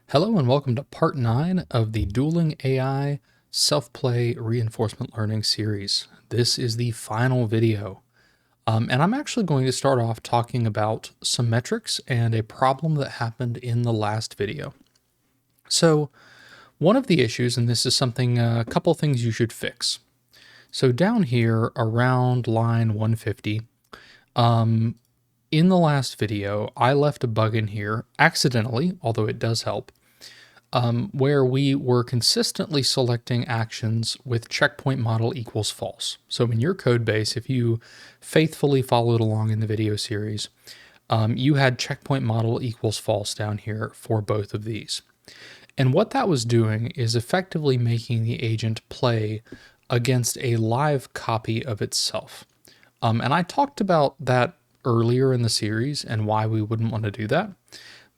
Hello and welcome to part 9 of the Dueling AI Self-Play Reinforcement Learning series. This is the final video, and I'm actually going to start off talking about some metrics and a problem that happened in the last video. So one of the issues, and this is something, a couple things you should fix. So down here around line 150, in the last video, I left a bug in here accidentally, although it does help, where we were consistently selecting actions with checkpoint model equals false. So in your code base, if you faithfully followed along in the video series, you had checkpoint model equals false down here for both of these. And what that was doing is effectively making the agent play against a live copy of itself. And I talked about that earlier in the series and why we wouldn't want to do that.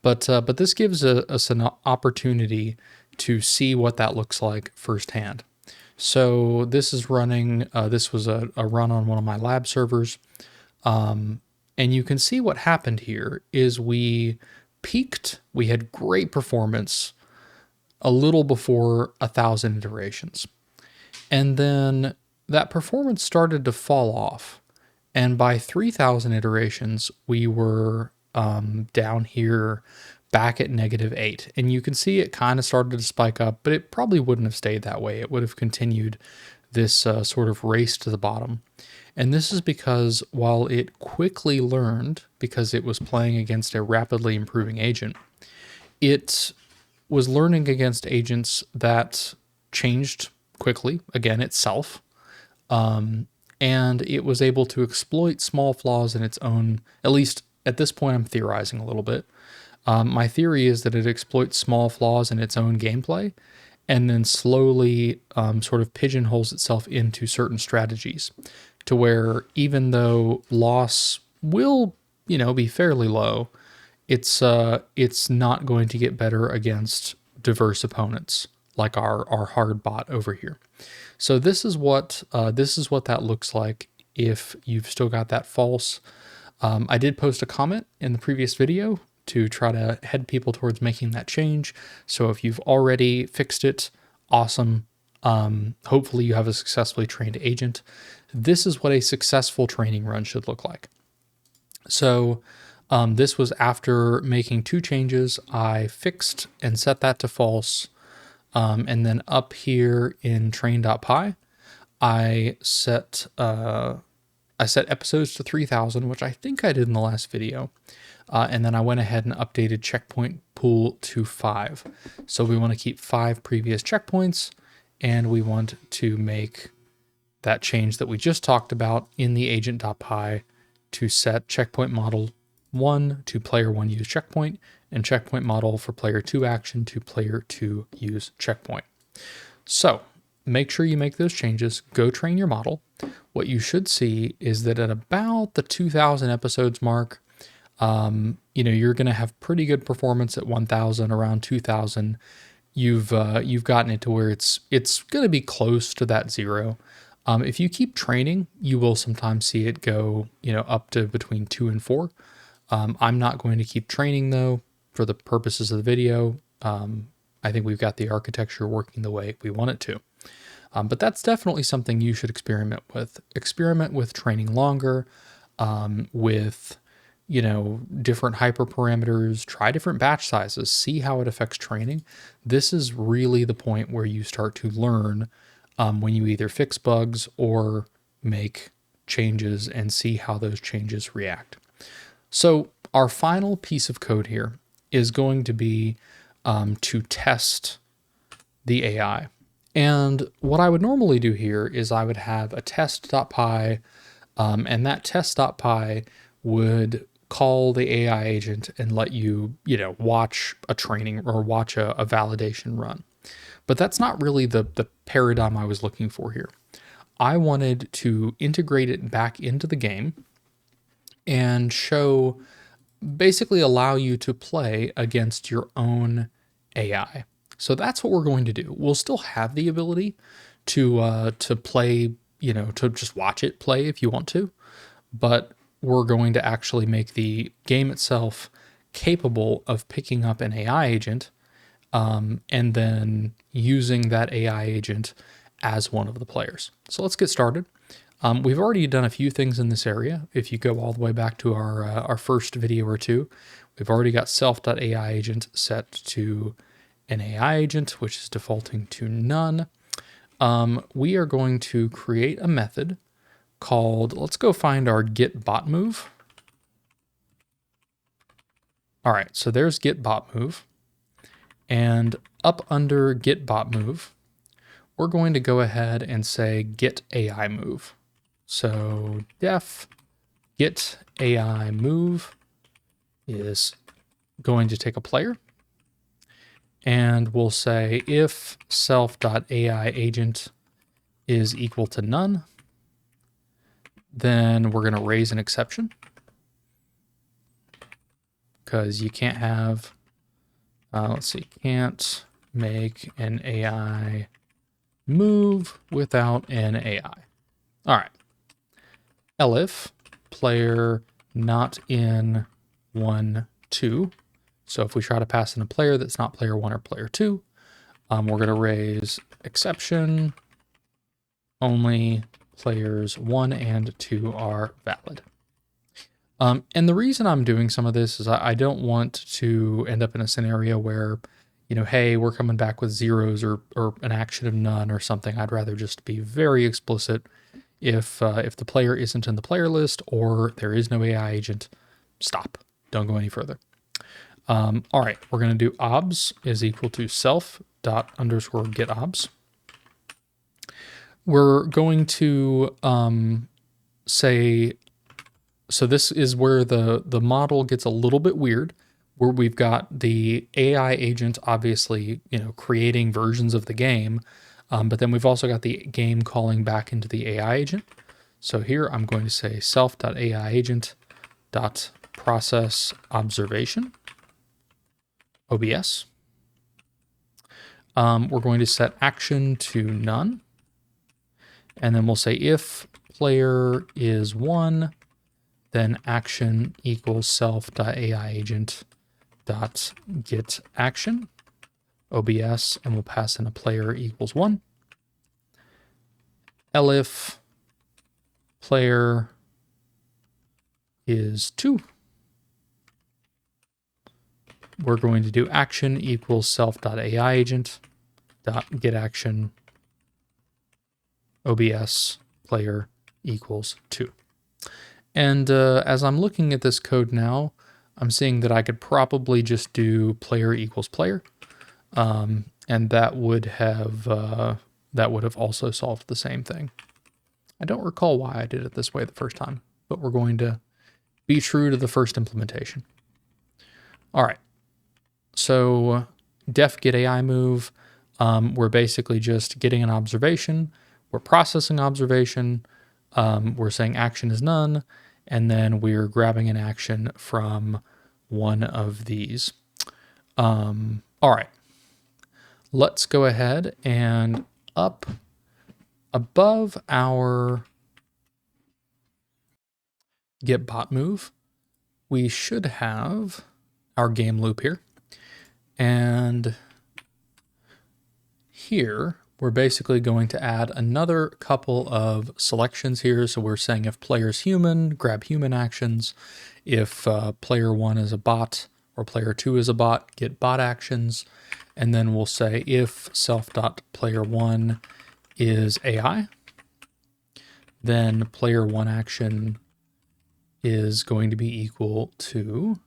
But this gives us an opportunity to see what that looks like firsthand. So this is running, this was a run on one of my lab servers. And you can see what happened here is we peaked, we had great performance a little before 1,000 iterations. And then that performance started to fall off. And by 3,000 iterations, we were down here back at -8. And you can see it kind of started to spike up, but it probably wouldn't have stayed that way. It would have continued this sort of race to the bottom. And this is because while it quickly learned, because it was playing against a rapidly improving agent, it was learning against agents that changed quickly, again, itself. And it was able to exploit small flaws in its own, at least at this point, I'm theorizing a little bit. My theory is that it exploits small flaws in its own gameplay and then slowly sort of pigeonholes itself into certain strategies to where even though loss will, be fairly low, it's not going to get better against diverse opponents like our hard bot over here. So this is what that looks like if you've still got that false. I did post a comment in the previous video to try to head people towards making that change. So if you've already fixed it, awesome. Hopefully you have a successfully trained agent. This is what a successful training run should look like. So this was after making 2 changes. I fixed and set that to false. And then up here in train.py, I set episodes to 3,000, which I think I did in the last video. And then I went ahead and updated checkpoint pool to 5. So we want to keep 5 previous checkpoints, and we want to make that change that we just talked about in the agent.py to set checkpoint model 1 to player 1 use checkpoint, and checkpoint model for player 2 action to player 2 use checkpoint. So make sure you make those changes, go train your model. What you should see is that at about the 2,000 episodes mark, you're going to have pretty good performance at 1,000, around 2,000. You've gotten it to where it's going to be close to that 0. If you keep training, you will sometimes see it go, up to between 2 and 4. I'm not going to keep training though for the purposes of the video. I think we've got the architecture working the way we want it to. But that's definitely something you should experiment with. Experiment with training longer, with, different hyperparameters, try different batch sizes, see how it affects training. This is really the point where you start to learn when you either fix bugs or make changes and see how those changes react. So our final piece of code here is going to be to test the AI. And what I would normally do here is I would have a test.py, and that test.py would call the AI agent and let you, watch a training or watch a validation run. But that's not really the paradigm I was looking for here. I wanted to integrate it back into the game and basically allow you to play against your own AI. So that's what we're going to do. We'll still have the ability to play, to just watch it play if you want to, but we're going to actually make the game itself capable of picking up an AI agent and then using that AI agent as one of the players. So let's get started. We've already done a few things in this area. If you go all the way back to our first video or two, we've already got self.ai agent set to an AI agent, which is defaulting to none. We are going to create a method called, let's go find our get bot move. All right, so there's get bot move. And up under get bot move, we're going to go ahead and say get AI move. So def get AI move is going to take a player, and we'll say if self.ai agent is equal to none, then we're going to raise an exception, because you can't have, can't make an AI move without an AI. All right. Elif player not in 1, 2. So if we try to pass in a player that's not player 1 or player 2, we're going to raise exception. Only players 1 and 2 are valid. And the reason I'm doing some of this is I don't want to end up in a scenario where, hey, we're coming back with zeros or an action of none or something. I'd rather just be very explicit. If the player isn't in the player list or there is no AI agent, stop. Don't go any further. All right, we're going to do obs is equal to self._get obs. We're going to say, so this is where the model gets a little bit weird, where we've got the AI agent obviously, creating versions of the game, but then we've also got the game calling back into the AI agent. So here I'm going to say self.ai agent.process observation, OBS. We're going to set action to none. And then we'll say if player is 1, then action equals self.ai agent.get action, OBS, and we'll pass in a player equals 1. Elif player is 2. We're going to do action equals self.ai agent.get action, OBS, player equals 2. And as I'm looking at this code now, I'm seeing that I could probably just do player equals player. And that would have also solved the same thing. I don't recall why I did it this way the first time, but we're going to be true to the first implementation. All right. So def get AI move, we're basically just getting an observation. We're processing observation. We're saying action is none, and then we're grabbing an action from one of these. All right. Let's go ahead and up above our get bot move, we should have our game loop here. And here, we're basically going to add another couple of selections here. So we're saying if player's human, grab human actions. If player 1 is a bot or player 2 is a bot, get bot actions. And then we'll say if self.player1 is AI, then player 1 action is going to be equal to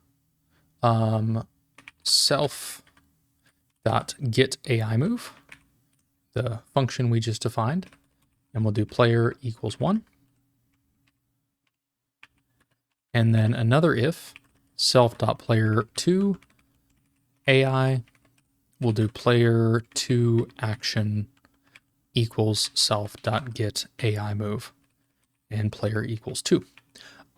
self.get AI move, the function we just defined, and we'll do player equals 1. And then another if self.player2 AI, we'll do player 2 action equals self.get AI move, and player equals 2.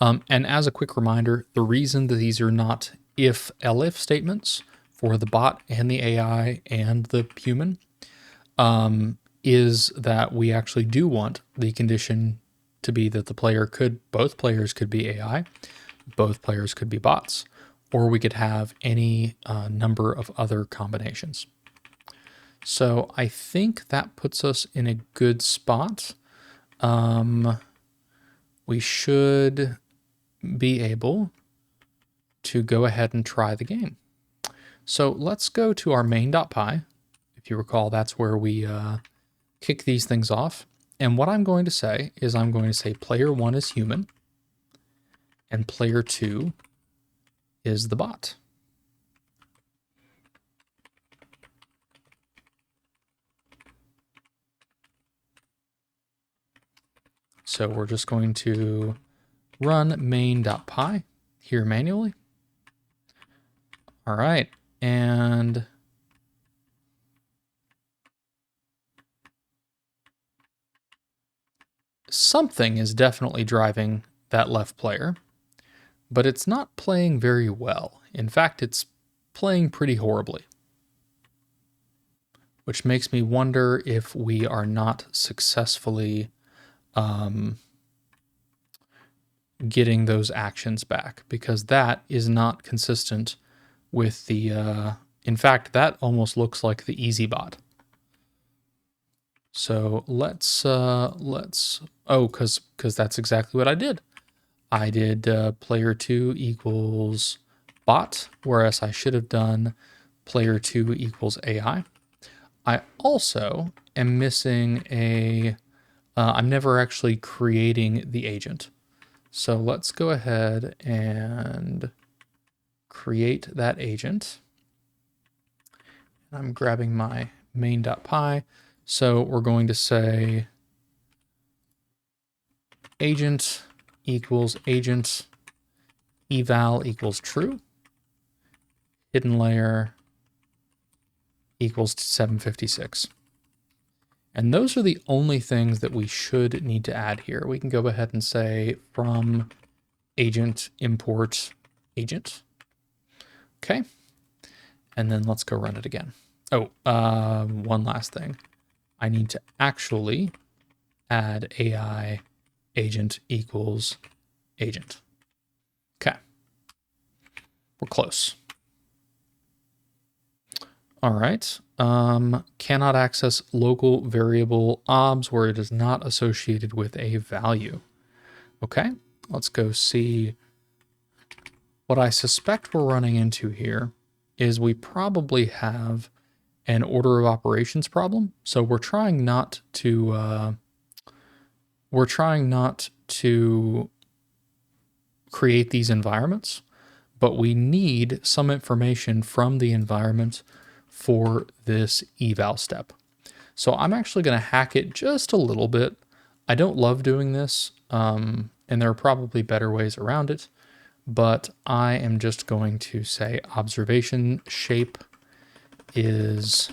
And as a quick reminder, the reason that these are not if-elif statements for the bot and the AI and the human is that we actually do want the condition to be that both players could be AI, both players could be bots, or we could have any number of other combinations. So I think that puts us in a good spot. We should be able to go ahead and try the game. So let's go to our main.py. If you recall, that's where we kick these things off. And what I'm going to say is I'm going to say player 1 is human and player 2 is the bot. So we're just going to run main.py here manually. All right, and something is definitely driving that left player, but it's not playing very well. In fact, it's playing pretty horribly, which makes me wonder if we are not successfully getting those actions back, because that is not consistent with the, in fact, that almost looks like the easy bot. So let's, oh, because that's exactly what I did. I did player 2 equals bot, whereas I should have done player 2 equals AI. I also am missing a, I'm never actually creating the agent. So let's go ahead and create that agent. I'm grabbing my main.py. So we're going to say agent equals agent eval equals true. Hidden layer equals 756. And those are the only things that we should need to add here. We can go ahead and say from agent import agent. Okay. And then let's go run it again. Oh, one last thing. I need to actually add AI agent equals agent. Okay. We're close. All right. Cannot access local variable obs where it is not associated with a value. Okay, let's go see. What I suspect we're running into here is we probably have an order of operations problem. So we're trying not to create these environments, but we need some information from the environment for this eval step. So I'm actually going to hack it just a little bit. I don't love doing this, and there are probably better ways around it, but I am just going to say observation shape is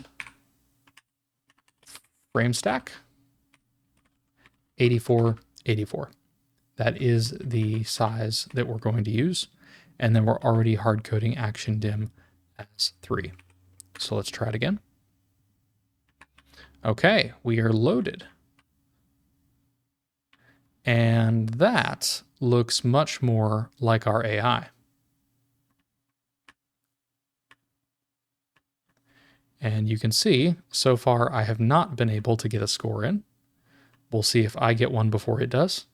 frame stack 84, 84. That is the size that we're going to use. And then we're already hard coding action dim as 3. So let's try it again. Okay, we are loaded. And that looks much more like our AI. And you can see, so far I have not been able to get a score in. We'll see if I get one before it does.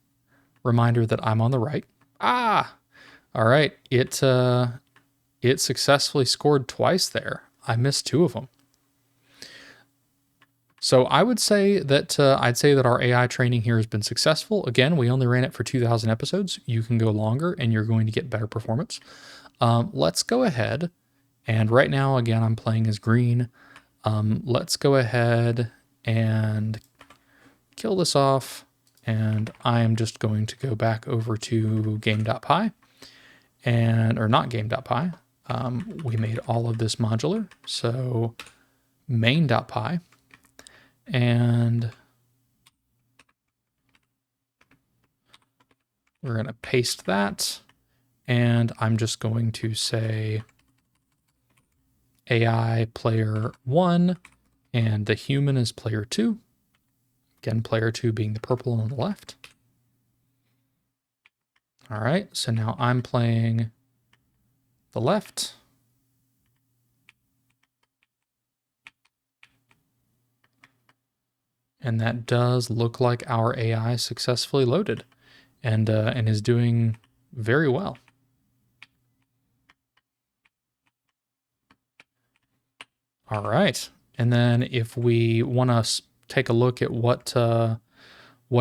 Reminder that I'm on the right. Ah! All right, it successfully scored twice there. I missed 2 of them. So I would say that our AI training here has been successful. Again, we only ran it for 2,000 episodes. You can go longer and you're going to get better performance. Let's go ahead. And right now, again, I'm playing as green. Let's go ahead and kill this off. And I am just going to go back over to game.py or not game.py. We made all of this modular. So main.py. And we're going to paste that. And I'm just going to say AI player 1 and the human is player 2. Again, player 2 being the purple on the left. All right, so now I'm playing the left. And that does look like our AI successfully loaded and is doing very well. All right. And then if we want to take a look at what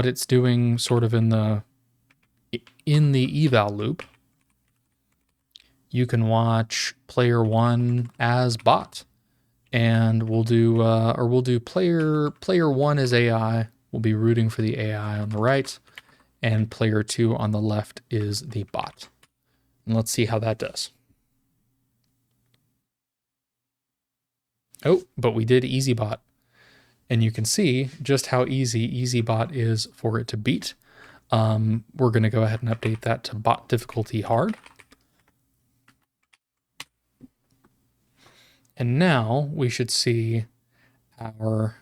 it's doing sort of in the eval loop, you can watch player 1 as bot. And we'll do player 1 as AI. We'll be rooting for the AI on the right, and player 2 on the left is the bot. And let's see how that does. Oh, but we did EasyBot. And you can see just how easy EasyBot is for it to beat. We're going to go ahead and update that to bot difficulty hard. And now we should see our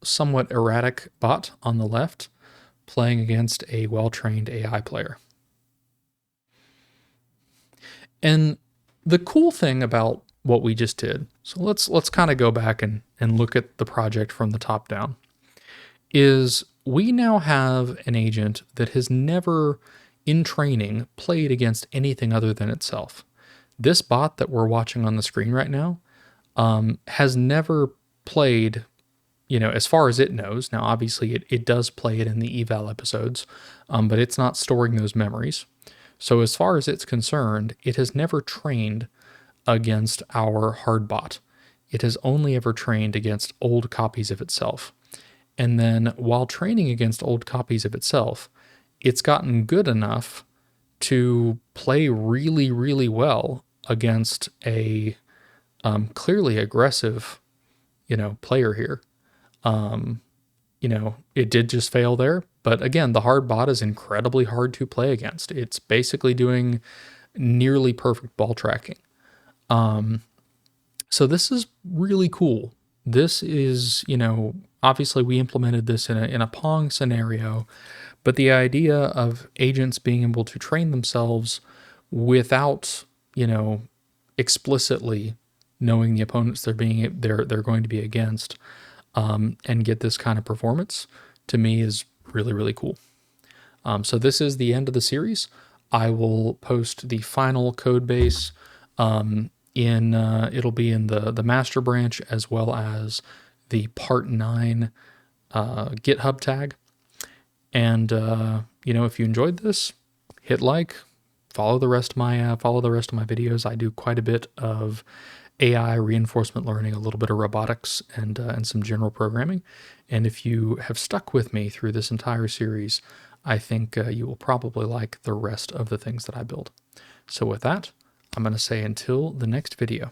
somewhat erratic bot on the left playing against a well-trained AI player. And the cool thing about what we just did, so let's kind of go back and look at the project from the top down, is we now have an agent that has never in training played against anything other than itself. This bot that we're watching on the screen right now has never played, as far as it knows. Now, obviously, it does play it in the eval episodes, but it's not storing those memories. So as far as it's concerned, it has never trained against our hard bot. It has only ever trained against old copies of itself. And then while training against old copies of itself, it's gotten good enough to play really, really well against a clearly aggressive, player here. It did just fail there. But again, the hard bot is incredibly hard to play against. It's basically doing nearly perfect ball tracking. So this is really cool. This is, obviously we implemented this in a Pong scenario, but the idea of agents being able to train themselves without, explicitly knowing the opponents they're going to be against, and get this kind of performance, to me is really, really cool. So this is the end of the series. I will post the final code base it'll be in the master branch, as well as the part 9 GitHub tag. And if you enjoyed this, hit like, follow the rest of my videos. I do quite a bit of AI, reinforcement learning, a little bit of robotics, and some general programming. And if you have stuck with me through this entire series, I think you will probably like the rest of the things that I build. So with that, I'm going to say until the next video.